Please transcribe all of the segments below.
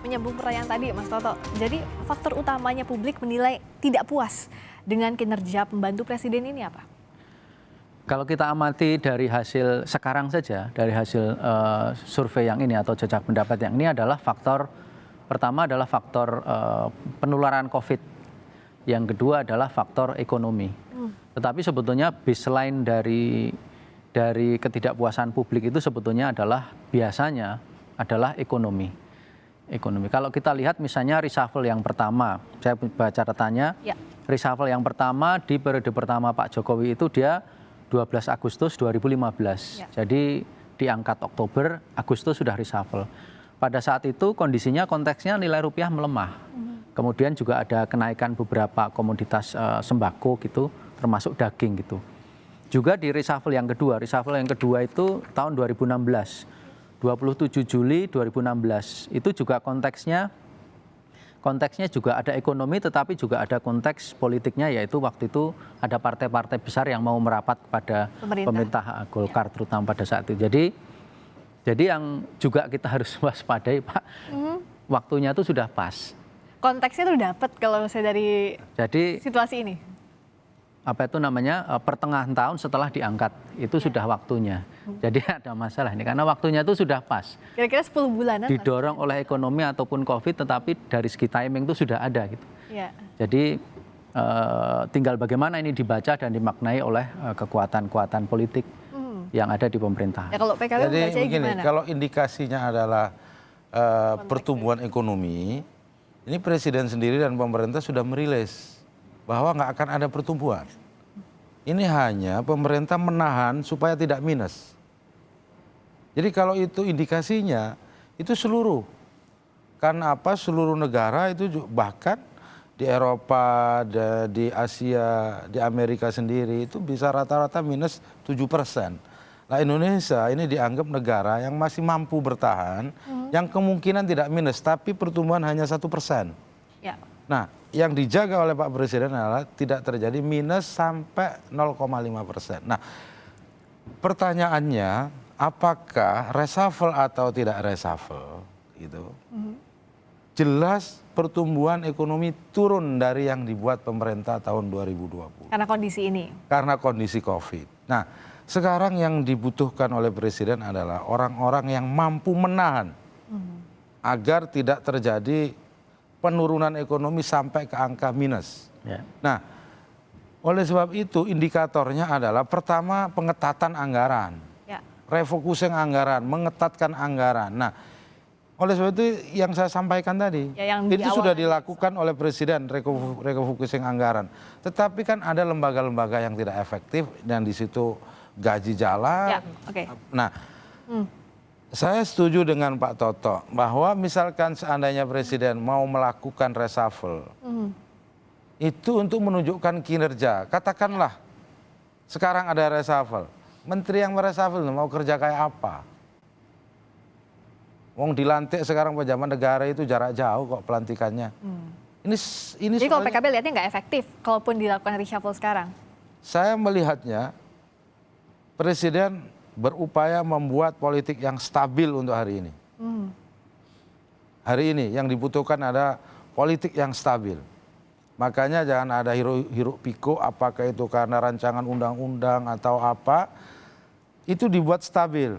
menyambung pertanyaan tadi, Mas Toto. Jadi faktor utamanya publik menilai tidak puas dengan kinerja pembantu presiden ini apa? Kalau kita amati dari hasil sekarang saja, dari hasil survei yang ini atau jejak pendapat yang ini adalah pertama adalah faktor penularan COVID. Yang kedua adalah faktor ekonomi. Tetapi sebetulnya baseline dari ketidakpuasan publik itu sebetulnya biasanya adalah ekonomi. Kalau kita lihat misalnya reshuffle yang pertama, saya baca catatannya, reshuffle yang pertama di periode pertama Pak Jokowi itu dia 12 Agustus 2015. Jadi diangkat Oktober, Agustus sudah reshuffle. Pada saat itu kondisinya konteksnya nilai rupiah melemah. Kemudian juga ada kenaikan beberapa komoditas sembako gitu, termasuk daging gitu. Juga di reshuffle yang kedua itu tahun 2016. 27 Juli 2016 itu juga konteksnya juga ada ekonomi tetapi juga ada konteks politiknya, yaitu waktu itu ada partai-partai besar yang mau merapat kepada pemerintah Golkar terutama pada saat itu. Jadi yang juga kita harus waspadai, Pak, waktunya itu sudah pas. Konteksnya tuh dapat kalau saya dari situasi ini. Pertengahan tahun setelah diangkat itu sudah waktunya. Jadi ada masalah ini karena waktunya itu sudah pas. Kira-kira 10 bulanan. Didorong oleh ekonomi ataupun COVID, tetapi dari segi timing itu sudah ada gitu. Jadi tinggal bagaimana ini dibaca dan dimaknai oleh kekuatan-kekuatan politik yang ada di pemerintah. Ya, kalau PKB jadi begini, gimana? kalau indikasinya adalah pertumbuhan ekonomi, ini Presiden sendiri dan pemerintah sudah merilis bahwa nggak akan ada pertumbuhan. Ini hanya pemerintah menahan supaya tidak minus. Jadi kalau itu indikasinya, itu seluruh. Karena apa? Seluruh negara itu bahkan di Eropa, di Asia, di Amerika sendiri itu bisa rata-rata minus 7%. Nah, Indonesia ini dianggap negara yang masih mampu bertahan, yang kemungkinan tidak minus, tapi pertumbuhan hanya 1%. Nah, yang dijaga oleh Pak Presiden adalah tidak terjadi minus sampai 0,5%. Nah, pertanyaannya apakah reshuffle atau tidak reshuffle gitu. Jelas pertumbuhan ekonomi turun dari yang dibuat pemerintah tahun 2020. Karena kondisi ini. Karena kondisi COVID. Nah, sekarang yang dibutuhkan oleh Presiden adalah orang-orang yang mampu menahan agar tidak terjadi penurunan ekonomi sampai ke angka minus. Nah, oleh sebab itu indikatornya adalah pertama pengetatan anggaran, refocusing anggaran, mengetatkan anggaran. Nah, oleh sebab itu yang saya sampaikan tadi, itu sudah dilakukan oleh Presiden, refocusing anggaran. Tetapi kan ada lembaga-lembaga yang tidak efektif dan di situ gaji jalan. Nah, saya setuju dengan Pak Toto bahwa misalkan seandainya Presiden mau melakukan reshuffle, itu untuk menunjukkan kinerja. Katakanlah sekarang ada reshuffle, menteri yang mereshuffle mau kerja kayak apa? Wong dilantik sekarang pejabat negara itu jarak jauh kok pelantikannya. Ini jadi kalau PKB lihatnya nggak efektif kalaupun dilakukan reshuffle sekarang? Saya melihatnya Presiden berupaya membuat politik yang stabil untuk hari ini. Hari ini yang dibutuhkan ada politik yang stabil. Makanya jangan ada hiruk pikuk, apakah itu karena rancangan undang-undang atau apa, itu dibuat stabil.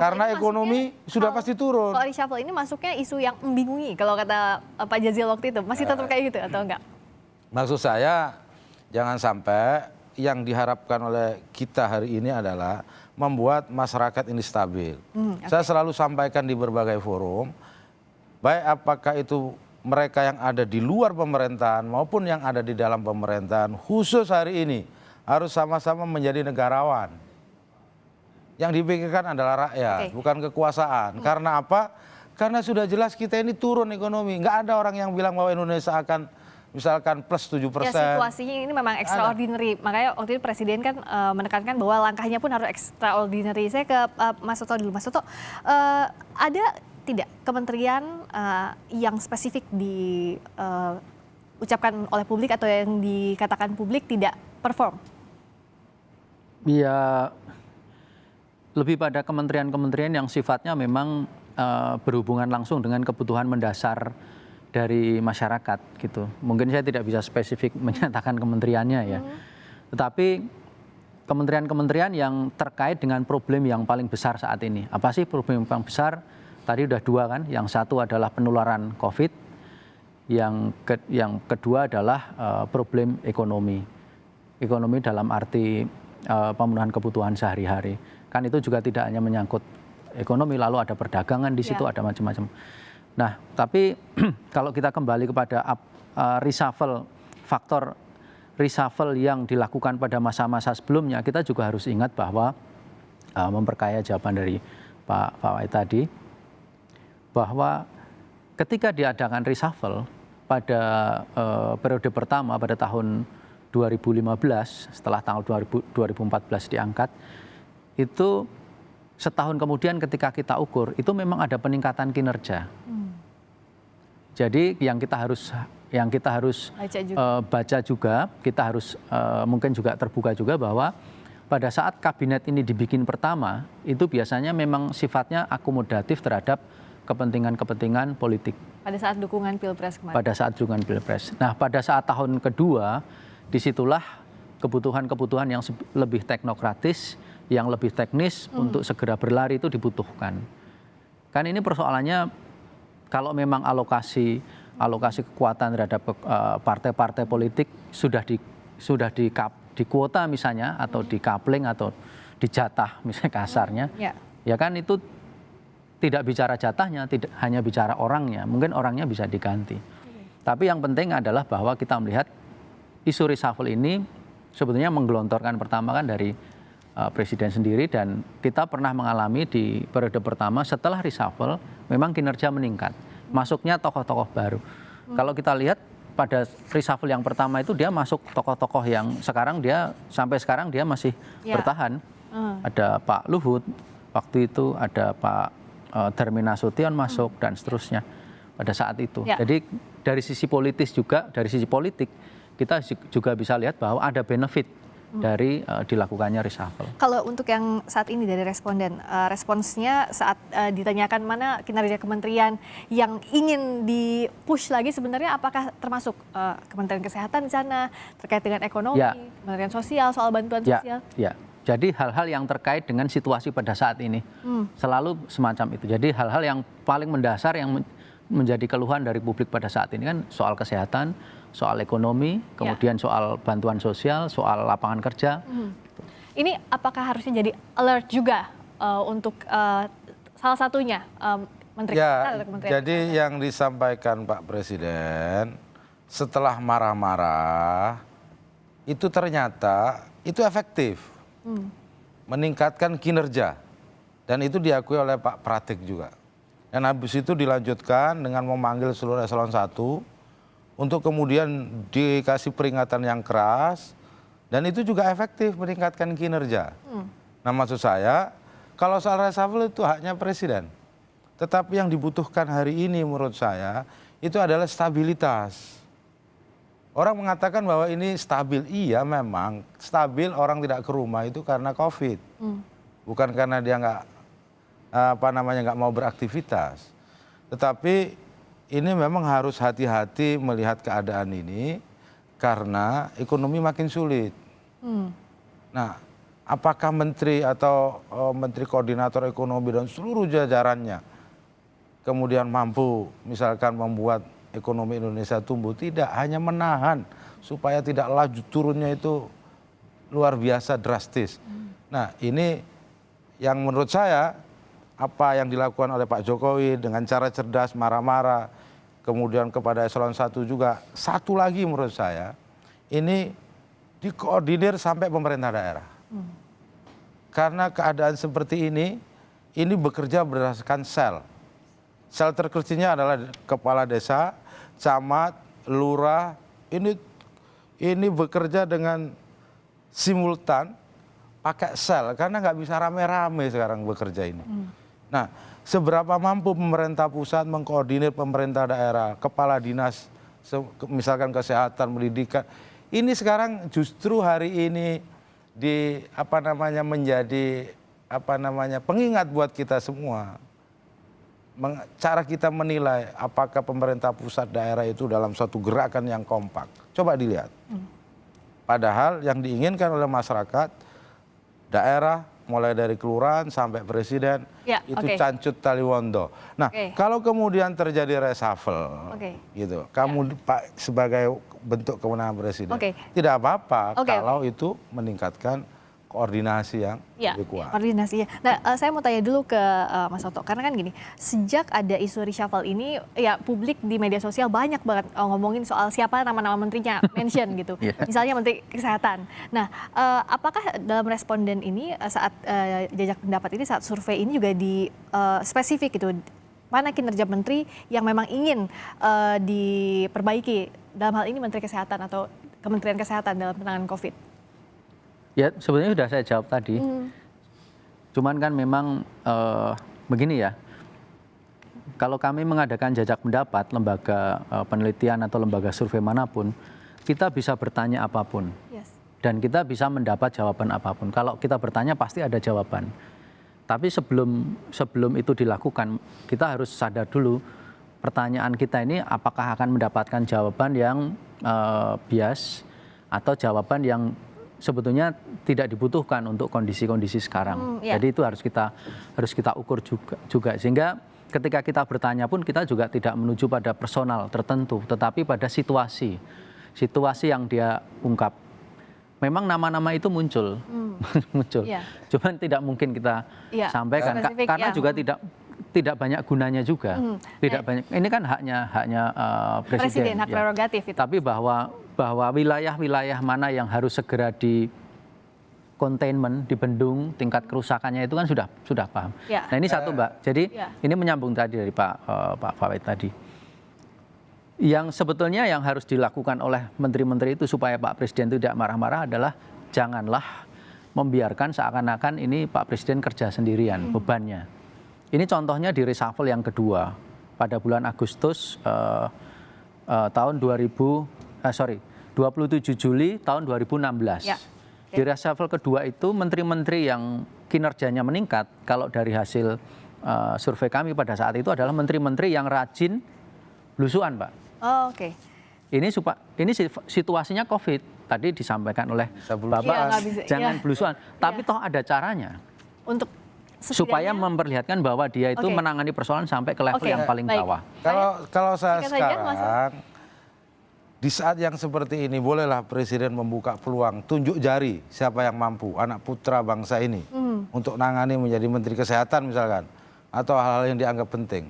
Karena ekonomi sudah pasti turun. Kalau reshuffle ini masuknya isu yang membingungin, kalau kata Pak Jazil waktu itu, masih tetap kayak gitu atau enggak? Maksud saya jangan sampai yang diharapkan oleh kita hari ini adalah membuat masyarakat ini stabil. Saya selalu sampaikan di berbagai forum, baik apakah itu mereka yang ada di luar pemerintahan maupun yang ada di dalam pemerintahan, khusus hari ini harus sama-sama menjadi negarawan. Yang dipikirkan adalah rakyat, bukan kekuasaan. Karena apa? Karena sudah jelas kita ini turun ekonomi. Nggak ada orang yang bilang bahwa Indonesia akan misalkan plus 7%. Ya, situasinya ini memang extraordinary. Makanya waktu itu Presiden kan menekankan bahwa langkahnya pun harus extraordinary. Saya ke Mas Toto dulu. Mas Toto, ada tidak kementerian yang spesifik diucapkan oleh publik atau yang dikatakan publik tidak perform? Ya, lebih pada kementerian-kementerian yang sifatnya memang berhubungan langsung dengan kebutuhan mendasar dari masyarakat gitu. Mungkin saya tidak bisa spesifik menyatakan kementeriannya ya. Tetapi kementerian-kementerian yang terkait dengan problem yang paling besar saat ini. Apa sih problem yang paling besar? Tadi udah dua kan. Yang satu adalah penularan COVID. Yang kedua adalah problem ekonomi. Ekonomi dalam arti pemenuhan kebutuhan sehari-hari. Kan itu juga tidak hanya menyangkut ekonomi, lalu ada perdagangan di situ, ada macam-macam. Nah, tapi kalau kita kembali kepada reshuffle, faktor reshuffle yang dilakukan pada masa-masa sebelumnya, kita juga harus ingat bahwa memperkaya jawaban dari Pak Fawait tadi, bahwa ketika diadakan reshuffle pada periode pertama pada tahun 2015, setelah tanggal 2014 diangkat, itu setahun kemudian ketika kita ukur, itu memang ada peningkatan kinerja. Jadi yang kita harus baca juga, kita harus mungkin juga terbuka juga bahwa pada saat kabinet ini dibikin pertama, itu biasanya memang sifatnya akomodatif terhadap kepentingan-kepentingan politik. Pada saat dukungan Pilpres kemarin. Pada saat dukungan Pilpres. Nah, pada saat tahun kedua, disitulah kebutuhan-kebutuhan yang lebih teknokratis, yang lebih teknis untuk segera berlari itu dibutuhkan. Kan ini persoalannya kalau memang alokasi kekuatan terhadap partai-partai politik sudah di kuota misalnya atau di coupling atau dijatah misalnya kasarnya, ya kan itu tidak bicara jatahnya, tidak hanya bicara orangnya, mungkin orangnya bisa diganti. Tapi yang penting adalah bahwa kita melihat isu reshuffle ini sebetulnya menggelontorkan pertama kan dari Presiden sendiri, dan kita pernah mengalami di periode pertama setelah reshuffle memang kinerja meningkat, masuknya tokoh-tokoh baru. Kalau kita lihat pada reshuffle yang pertama itu dia masuk tokoh-tokoh yang sampai sekarang dia masih bertahan. Ada Pak Luhut, waktu itu ada Pak Darmin Nasution masuk dan seterusnya pada saat itu. Jadi dari sisi politik kita juga bisa lihat bahwa ada benefit dari dilakukannya reshuffle. Kalau untuk yang saat ini dari responden, responsnya saat ditanyakan mana kinerja kementerian yang ingin di-push lagi sebenarnya, apakah termasuk Kementerian Kesehatan di sana terkait dengan ekonomi, Kementerian Sosial, soal bantuan sosial? Ya. Jadi hal-hal yang terkait dengan situasi pada saat ini selalu semacam itu. Jadi hal-hal yang paling mendasar yang menjadi keluhan dari publik pada saat ini kan soal kesehatan, soal ekonomi, kemudian soal bantuan sosial, soal lapangan kerja. Ini apakah harusnya jadi alert juga untuk salah satunya Menteri Kesehatan atau Kementerian Jadi Kesehatan? yang disampaikan Pak Presiden setelah marah-marah itu ternyata itu efektif, meningkatkan kinerja, dan itu diakui oleh Pak Pratik juga. Dan habis itu dilanjutkan dengan memanggil seluruh eselon 1 untuk kemudian dikasih peringatan yang keras, dan itu juga efektif meningkatkan kinerja. Nah, maksud saya kalau soal reshuffle itu haknya Presiden, tetapi yang dibutuhkan hari ini menurut saya itu adalah stabilitas. Orang mengatakan bahwa ini stabil, iya memang stabil, orang tidak ke rumah itu karena COVID, bukan karena dia nggak mau beraktivitas. Tetapi ini memang harus hati-hati melihat keadaan ini karena ekonomi makin sulit. Nah, apakah menteri atau menteri koordinator ekonomi dan seluruh jajarannya kemudian mampu misalkan membuat ekonomi Indonesia tumbuh? Tidak, hanya menahan supaya tidak laju turunnya itu luar biasa drastis. Nah, ini yang menurut saya apa yang dilakukan oleh Pak Jokowi dengan cara cerdas, marah-marah, kemudian kepada eselon 1 juga. Satu lagi menurut saya, ini dikoordinir sampai pemerintah daerah. Karena keadaan seperti ini bekerja berdasarkan sel. Sel terkecilnya adalah kepala desa, camat, lurah, ini bekerja dengan simultan, pakai sel, karena nggak bisa rame-rame sekarang bekerja ini. Nah, seberapa mampu pemerintah pusat mengkoordinir pemerintah daerah, kepala dinas, misalkan kesehatan, pendidikan, ini sekarang justru hari ini menjadi pengingat buat kita semua. cara kita menilai apakah pemerintah pusat daerah itu dalam suatu gerakan yang kompak. Coba dilihat. Padahal yang diinginkan oleh masyarakat, daerah mulai dari kelurahan sampai presiden, Ya, itu oke. cancut taliwondo. Nah, Oke. kalau kemudian terjadi reshuffle, Oke. gitu, kamu Pak sebagai bentuk kewenangan presiden, Oke. tidak apa-apa Oke, kalau itu meningkatkan koordinasi yang Ya, lebih kuat. koordinasinya. Nah, saya mau tanya dulu ke Mas Toto, karena kan gini, sejak ada isu reshuffle ini, ya publik di media sosial banyak banget ngomongin soal siapa nama-nama menterinya, mention gitu. Iya. Misalnya Menteri Kesehatan. Nah, apakah dalam responden ini saat jajak pendapat ini, saat survei ini juga di spesifik gitu, mana kinerja menteri yang memang ingin diperbaiki, dalam hal ini Menteri Kesehatan atau Kementerian Kesehatan dalam penanganan COVID? Ya sebenarnya sudah saya jawab tadi. Cuman kan memang begini ya, kalau kami mengadakan jajak pendapat, lembaga penelitian atau lembaga survei manapun, kita bisa bertanya apapun. Yes. Dan kita bisa mendapat jawaban apapun. Kalau kita bertanya pasti ada jawaban. Tapi sebelum itu dilakukan, kita harus sadar dulu pertanyaan kita ini apakah akan mendapatkan jawaban yang bias atau jawaban yang sebetulnya tidak dibutuhkan untuk kondisi-kondisi sekarang. Ya. Jadi itu harus kita ukur juga sehingga ketika kita bertanya pun kita juga tidak menuju pada personal tertentu, tetapi pada situasi yang dia ungkap. Memang nama-nama itu muncul, muncul. Ya. Cuman tidak mungkin kita Ya, sampaikan spesifik, karena ya. juga tidak banyak gunanya juga. Tidak banyak. Ini kan haknya presiden. Hak ya. prerogatif itu. Tapi bahwa wilayah-wilayah mana yang harus segera di containment, dibendung, tingkat kerusakannya itu kan sudah paham. Ya. Nah ini satu Mbak. Jadi Ya. ini menyambung tadi dari Pak Fawait tadi. Yang sebetulnya yang harus dilakukan oleh menteri-menteri itu supaya Pak Presiden itu tidak marah-marah adalah janganlah membiarkan seakan-akan ini Pak Presiden kerja sendirian bebannya. Ini contohnya di reshuffle yang kedua pada bulan Agustus tahun 27 Juli tahun 2016. Ya. Di reshuffle kedua itu menteri-menteri yang kinerjanya meningkat kalau dari hasil survei kami pada saat itu adalah menteri-menteri yang rajin belusuan, Pak. Oh, oke. Ini situasinya COVID. Tadi disampaikan oleh Bapak, Iya, nggak bisa. jangan Iya. belusuan. Tapi Iya. toh ada caranya. Untuk Supaya setidaknya- memperlihatkan bahwa dia itu Oke. menangani persoalan sampai ke level Oke, yang paling baik. bawah. Kalau saya singkat saja, Mas. sekarang, di saat yang seperti ini, bolehlah Presiden membuka peluang, tunjuk jari siapa yang mampu, anak putra bangsa ini, untuk nangani menjadi Menteri Kesehatan misalkan, atau hal-hal yang dianggap penting.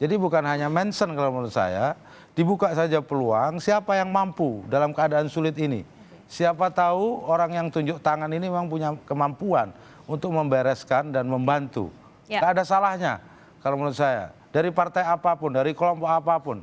Jadi bukan hanya mention kalau menurut saya, dibuka saja peluang siapa yang mampu dalam keadaan sulit ini. Siapa tahu orang yang tunjuk tangan ini memang punya kemampuan untuk membereskan dan membantu. Ya. Nggak ada salahnya kalau menurut saya. Dari partai apapun, dari kelompok apapun.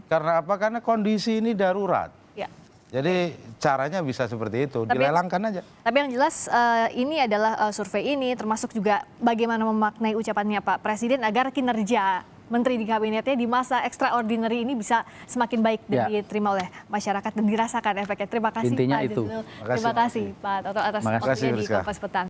Karena apa? Karena kondisi ini darurat. Ya. Jadi caranya bisa seperti itu, Tapi- dilelangkan aja. Tapi yang jelas ini adalah survei ini termasuk juga bagaimana memaknai ucapannya Pak Presiden agar kinerja menteri di kabinetnya di masa extraordinary ini bisa semakin baik dan Ya. diterima oleh masyarakat dan dirasakan efeknya. Terima kasih Intinya Pak itu. Jazilul. Terima kasih. Terima kasih Pak Toto atas Terima kasih, waktunya di Rizka. Kompas Petang.